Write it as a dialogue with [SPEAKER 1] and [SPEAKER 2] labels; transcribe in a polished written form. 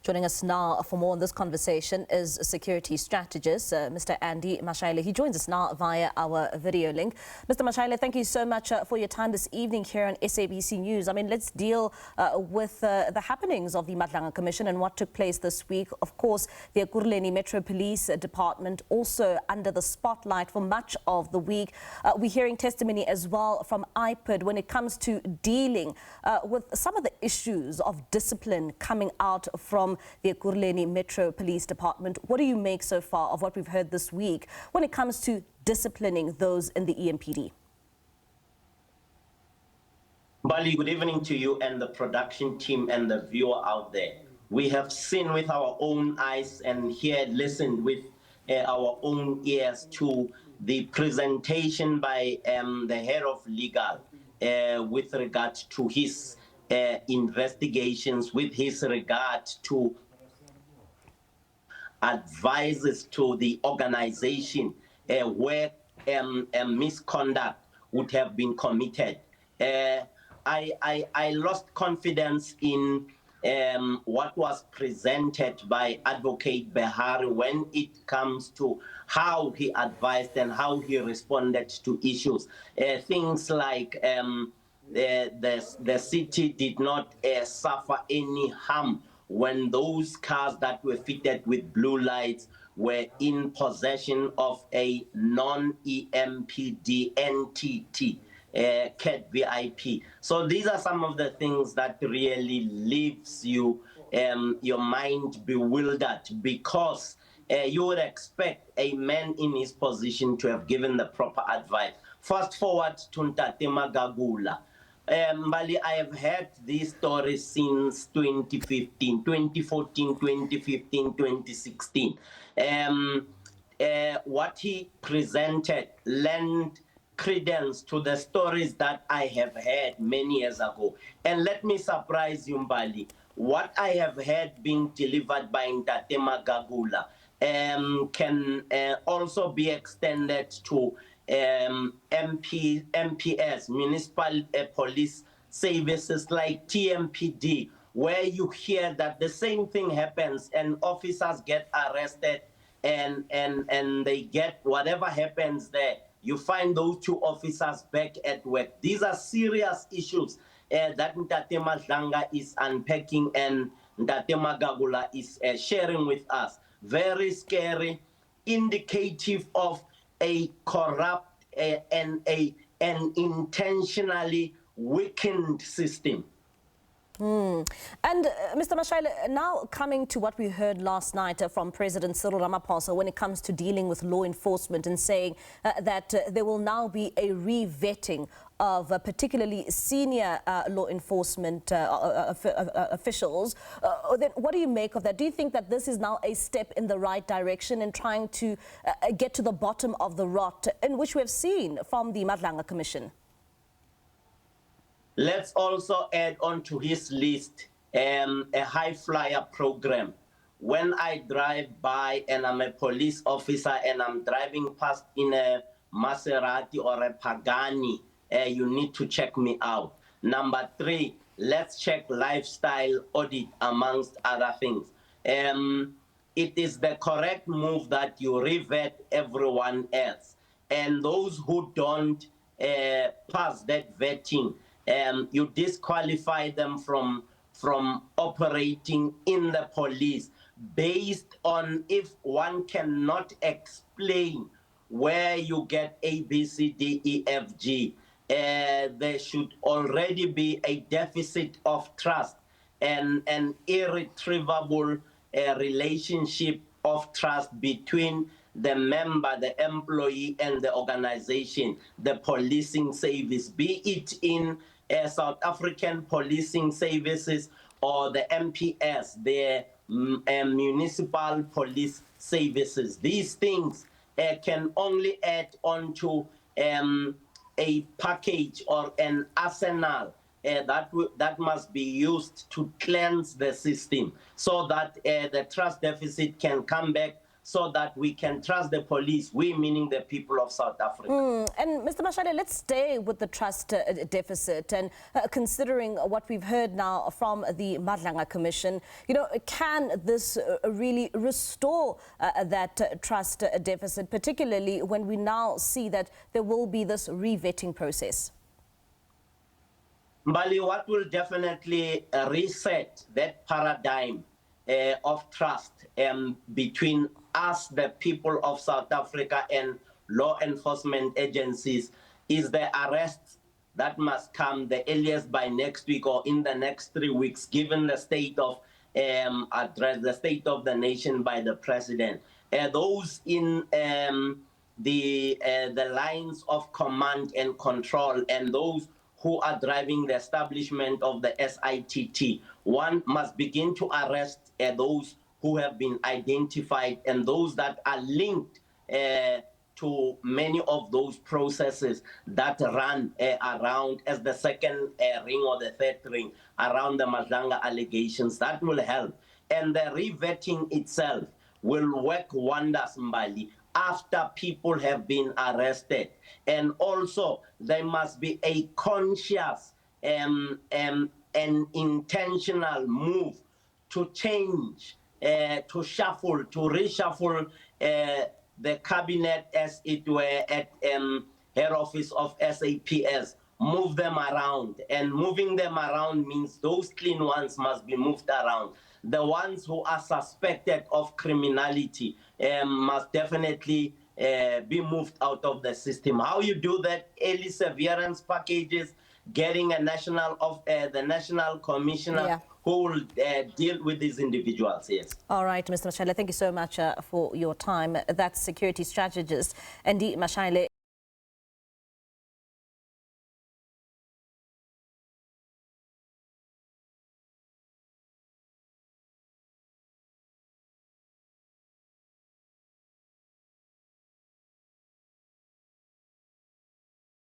[SPEAKER 1] Joining us now for more on this conversation is security strategist, Mr. Andy Mashaile. He joins us now via our video link. Mr. Mashaile, thank you so much for your time this evening here on SABC News. I mean, let's deal with the happenings of the Madlanga Commission and what took place this week. Of course, the Ekurhuleni Metro Police Department also under the spotlight for much of the week. We're hearing testimony as well from IPID when it comes to dealing with some of the issues of discipline coming out from the Ekurhuleni Metro Police Department. What do you make so far of what we've heard this week when it comes to disciplining those in the EmPD?
[SPEAKER 2] Bali, good evening to you and the production team and the viewer out there. We have seen with our own eyes and listened with our own ears to the presentation by the head of legal with regard to his investigations, with his regard to advices to the organization where misconduct would have been committed. I lost confidence in what was presented by Advocate Behari when it comes to how he advised and how he responded to issues. Things like the city did not suffer any harm when those cars that were fitted with blue lights were in possession of a non-EmPD entity, CAT VIP. So these are some of the things that really leaves you your mind bewildered, because you would expect a man in his position to have given the proper advice. Fast forward to Thulani Magagula. Bali, I have heard these stories since 2015, 2014, 2015, 2016. What he presented lent credence to the stories that I have heard many years ago. And let me surprise you, Mbali. What I have heard being delivered by Thulani Magagula can also be extended to MPS, municipal police services like EmPD, where you hear that the same thing happens and officers get arrested and they get whatever happens there. You find those two officers back at work. These are serious issues that Thulani Madlanga is unpacking and Thulani Magagula is sharing with us. Very scary, indicative of a corrupt and an intentionally weakened system.
[SPEAKER 1] And Mr. Mashaile, now coming to what we heard last night from President Cyril Ramaphosa when it comes to dealing with law enforcement and saying that there will now be a revetting of particularly senior law enforcement officials. Then what do you make of that? Do you think that this is now a step in the right direction in trying to get to the bottom of the rot in which we have seen from the Madlanga Commission?
[SPEAKER 2] Let's also add on to his list a high flyer program. When I drive by and I'm a police officer and I'm driving past in a Maserati or a Pagani, you need to check me out. Number 3, let's check lifestyle audit, amongst other things. It is the correct move that you revet everyone else. And those who don't pass that vetting, you disqualify them from operating in the police based on if one cannot explain where you get A, B, C, D, E, F, G. There should already be a deficit of trust and an irretrievable relationship of trust between the member, the employee, and the organization, the policing service, be it in South African policing services or the MPS, the municipal police services. These things can only add on to a package or an arsenal that must be used to cleanse the system so that the trust deficit can come back, so that we can trust the police, we meaning the people of South Africa.
[SPEAKER 1] And Mr. Mashaile, let's stay with the trust deficit, and considering what we've heard now from the Madlanga Commission, you know, can this really restore that trust deficit, particularly when we now see that there will be this revetting process?
[SPEAKER 2] Mbali, what will definitely reset that paradigm of trust between us, the people of South Africa, and law enforcement agencies is the arrests that must come the earliest by next week or in the next 3 weeks, given the state of address, the state of the nation by the president. Those in the lines of command and control, and those who are driving the establishment of the SITT, one must begin to arrest those who have been identified and those that are linked to many of those processes that run around as the second ring or the third ring around the Madlanga allegations. That will help. And the revetting itself will work wonders, Mbali, after people have been arrested. And also, there must be a conscious and intentional move to change, to shuffle, to reshuffle the cabinet, as it were, at head office of SAPS, move them around. And moving them around means those clean ones must be moved around. The ones who are suspected of criminality must definitely be moved out of the system. How you do that? Early severance packages, getting a the national commissioner who will deal with these individuals, yes.
[SPEAKER 1] All right, Mr. Mashaile, thank you so much for your time. That's security strategist Mashaile.